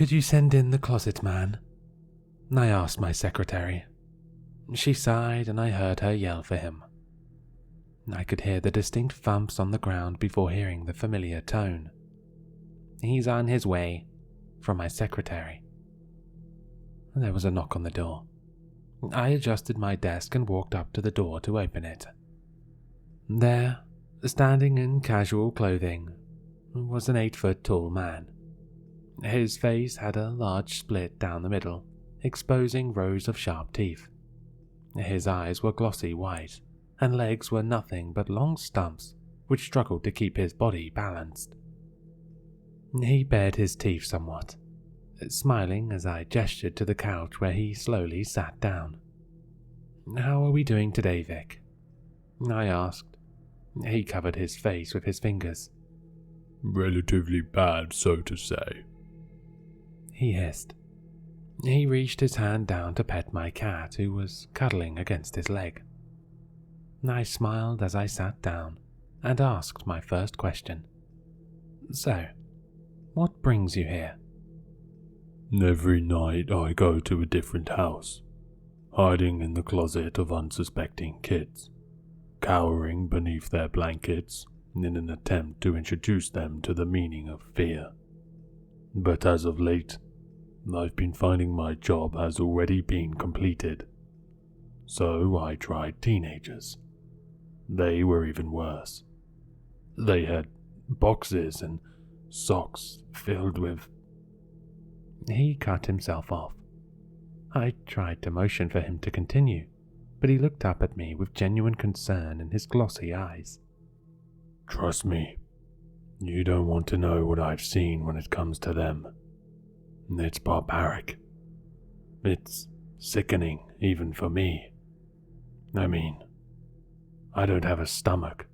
Could you send in the closet man? I asked my secretary. She sighed and I heard her yell for him. I could hear the distinct thumps on the ground before hearing the familiar tone. He's on his way, from my secretary. There was a knock on the door. I adjusted my desk and walked up to the door to open it. There, standing in casual clothing, was an 8-foot tall man. His face had a large split down the middle, exposing rows of sharp teeth. His eyes were glossy white, and legs were nothing but long stumps which struggled to keep his body balanced. He bared his teeth somewhat, smiling as I gestured to the couch where he slowly sat down. "How are we doing today, Vic?" I asked. He covered his face with his fingers. "Relatively bad, so to say," he hissed. He reached his hand down to pet my cat, who was cuddling against his leg. I smiled as I sat down and asked my first question. "So, what brings you here?" "Every night I go to a different house, hiding in the closet of unsuspecting kids, cowering beneath their blankets in an attempt to introduce them to the meaning of fear. But as of late, I've been finding my job has already been completed. So I tried teenagers. They were even worse. They had boxes and socks filled with..." He cut himself off. I tried to motion for him to continue, but he looked up at me with genuine concern in his glossy eyes. "Trust me, you don't want to know what I've seen when it comes to them. It's barbaric. It's sickening even for me. I mean, I don't have a stomach,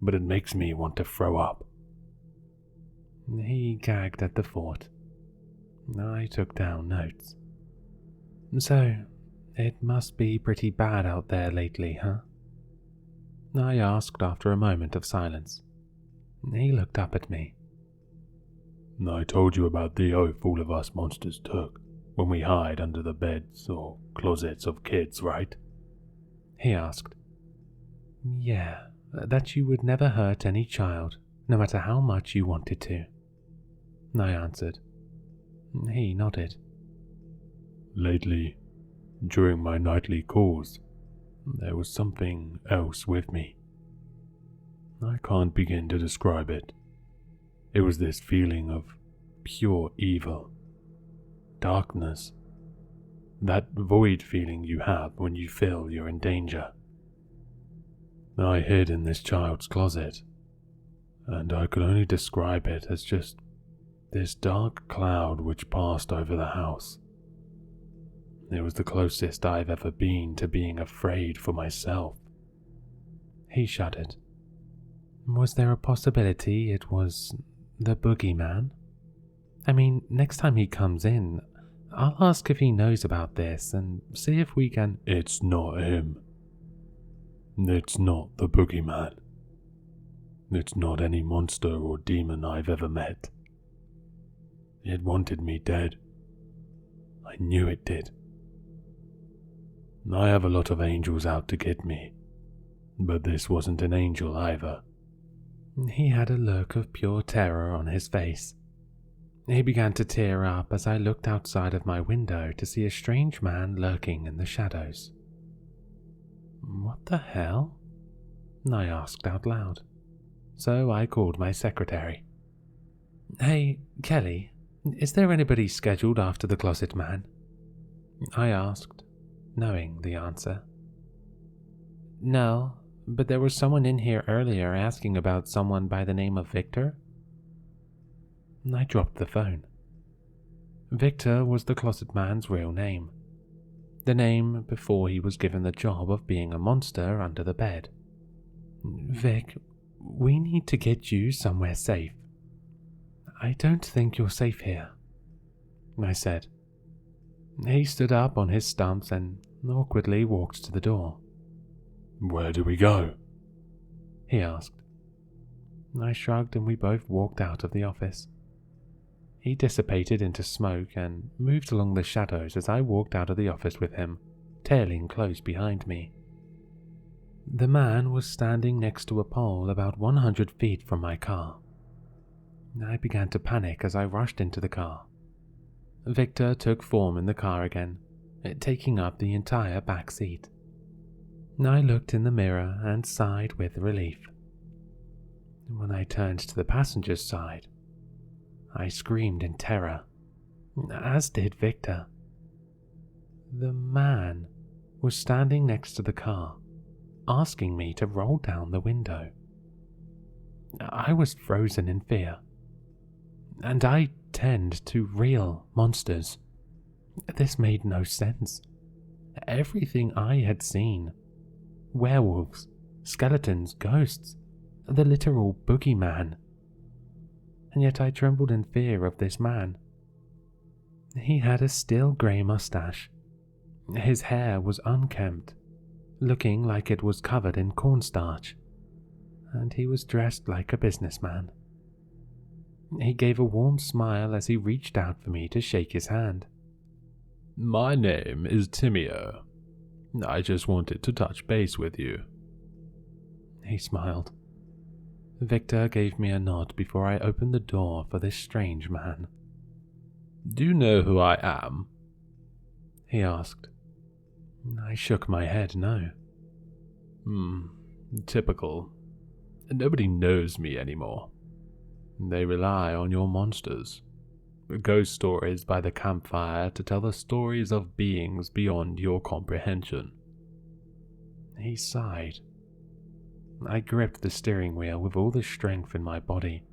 but it makes me want to throw up." He gagged at the thought. I took down notes. "So, it must be pretty bad out there lately, huh?" I asked after a moment of silence. He looked up at me. "I told you about the oath all of us monsters took when we hide under the beds or closets of kids, right?" he asked. "Yeah, that you would never hurt any child, no matter how much you wanted to," I answered. He nodded. "Lately, during my nightly calls, there was something else with me. I can't begin to describe it. It was this feeling of pure evil, darkness, that void feeling you have when you feel you're in danger. I hid in this child's closet, and I could only describe it as just this dark cloud which passed over the house. It was the closest I've ever been to being afraid for myself." He shuddered. "Was there a possibility it was the boogeyman? I mean, next time he comes in, I'll ask if he knows about this and see if we can..." "It's not him. It's not the boogeyman. It's not any monster or demon I've ever met. It wanted me dead. I knew it did. I have a lot of angels out to get me, but this wasn't an angel either." He had a look of pure terror on his face. He began to tear up as I looked outside of my window to see a strange man lurking in the shadows. "What the hell?" I asked out loud. So I called my secretary. "Hey, Kelly, is there anybody scheduled after the closet man?" I asked, knowing the answer. "No, but there was someone in here earlier asking about someone by the name of Victor." I dropped the phone. Victor was the closet man's real name. The name before he was given the job of being a monster under the bed. "Vic, we need to get you somewhere safe." "I don't think you're safe here," I said. He stood up on his stumps and awkwardly walked to the door. "Where do we go?" he asked. I shrugged and we both walked out of the office. He dissipated into smoke and moved along the shadows as I walked out of the office with him, tailing close behind me. The man was standing next to a pole about 100 feet from my car. I began to panic as I rushed into the car. Victor took form in the car again, taking up the entire back seat. I looked in the mirror and sighed with relief. When I turned to the passenger's side, I screamed in terror, as did Victor. The man was standing next to the car, asking me to roll down the window. I was frozen in fear, and I tend to real monsters. This made no sense. Everything I had seen, werewolves, skeletons, ghosts, the literal boogeyman, and yet I trembled in fear of this man. He had a steel grey mustache. His hair was unkempt, looking like it was covered in cornstarch, and he was dressed like a businessman. He gave a warm smile as he reached out for me to shake his hand. My name is Timio. I just wanted to touch base with you. He smiled. Victor gave me a nod before I opened the door for this strange man. Do you know who I am? He asked. I shook my head no. Typical. Nobody knows me anymore. They rely on your monsters. Ghost stories by the campfire to tell the stories of beings beyond your comprehension. He sighed. I gripped the steering wheel with all the strength in my body,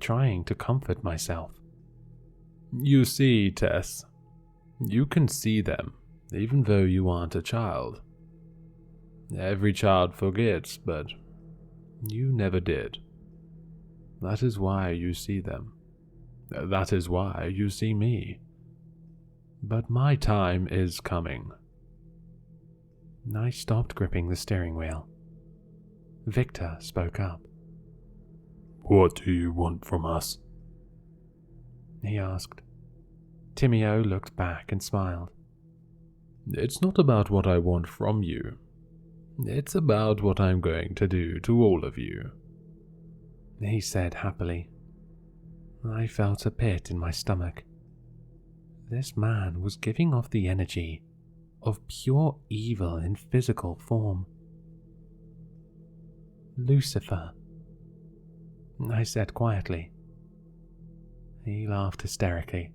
trying to comfort myself. You see, Tess, you can see them, even though you aren't a child. Every child forgets, but you never did. That is why you see them. That is why you see me. But my time is coming. I stopped gripping the steering wheel. Victor spoke up. What do you want from us? He asked. Timio looked back and smiled. It's not about what I want from you. It's about what I'm going to do to all of you, he said happily. I felt a pit in my stomach. This man was giving off the energy of pure evil in physical form. Lucifer, I said quietly. He laughed hysterically.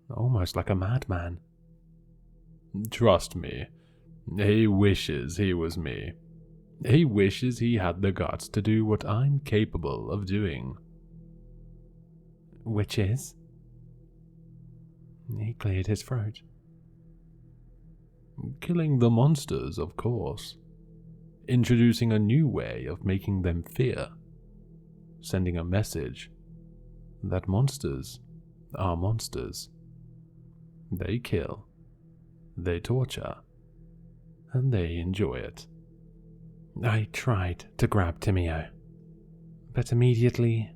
Almost like a madman. Trust me, he wishes he was me. He wishes he had the guts to do what I'm capable of doing. Which is? He cleared his throat. Killing the monsters, of course. Introducing a new way of making them fear. Sending a message that monsters are monsters. They kill, they torture, and they enjoy it. I tried to grab Timio, but immediately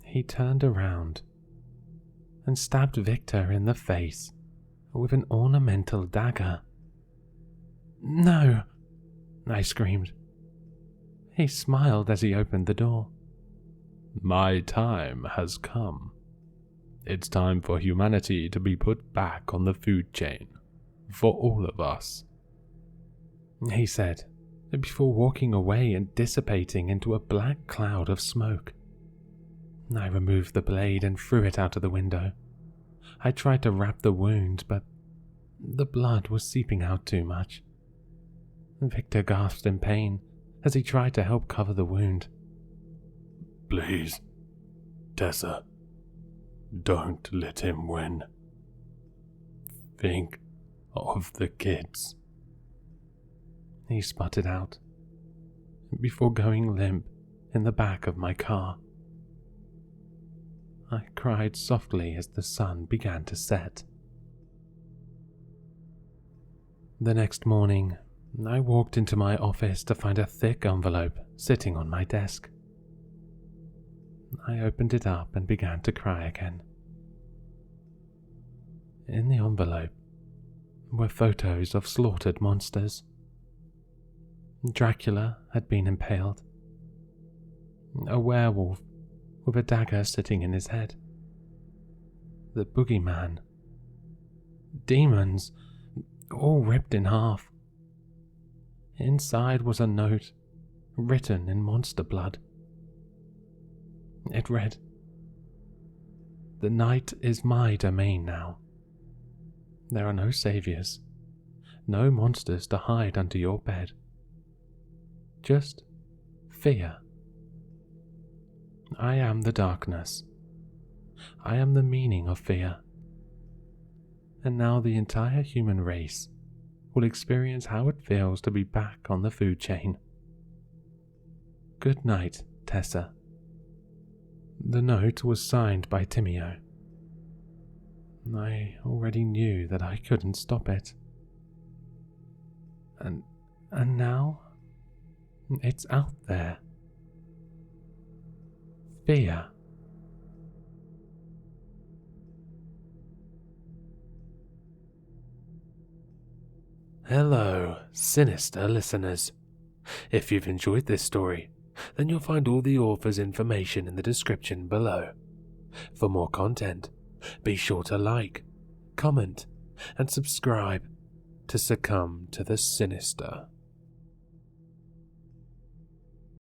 he turned around and stabbed Victor in the face with an ornamental dagger. No, I screamed. He smiled as he opened the door. My time has come. It's time for humanity to be put back on the food chain, for all of us, he said, before walking away and dissipating into a black cloud of smoke. I removed the blade and threw it out of the window. I tried to wrap the wound, but the blood was seeping out too much. Victor gasped in pain as he tried to help cover the wound. Please, Tessa, don't let him win. Think of the kids, he sputtered out, before going limp in the back of my car. I cried softly as the sun began to set. The next morning, I walked into my office to find a thick envelope sitting on my desk. I opened it up and began to cry again. In the envelope were photos of slaughtered monsters. Dracula had been impaled. A werewolf with a dagger sitting in his head. The boogeyman. Demons, all ripped in half. Inside was a note written in monster blood. It read, "The night is my domain now. There are no saviors, no monsters to hide under your bed. Just fear. I am the darkness. I am the meaning of fear. And now the entire human race will experience how it feels to be back on the food chain. Good night, Tessa." The note was signed by Timeo. I already knew that I couldn't stop it. And now, it's out there. Fear. Hello, sinister listeners. If you've enjoyed this story, then you'll find all the author's information in the description below. For more content, be sure to like, comment, and subscribe to succumb to the sinister.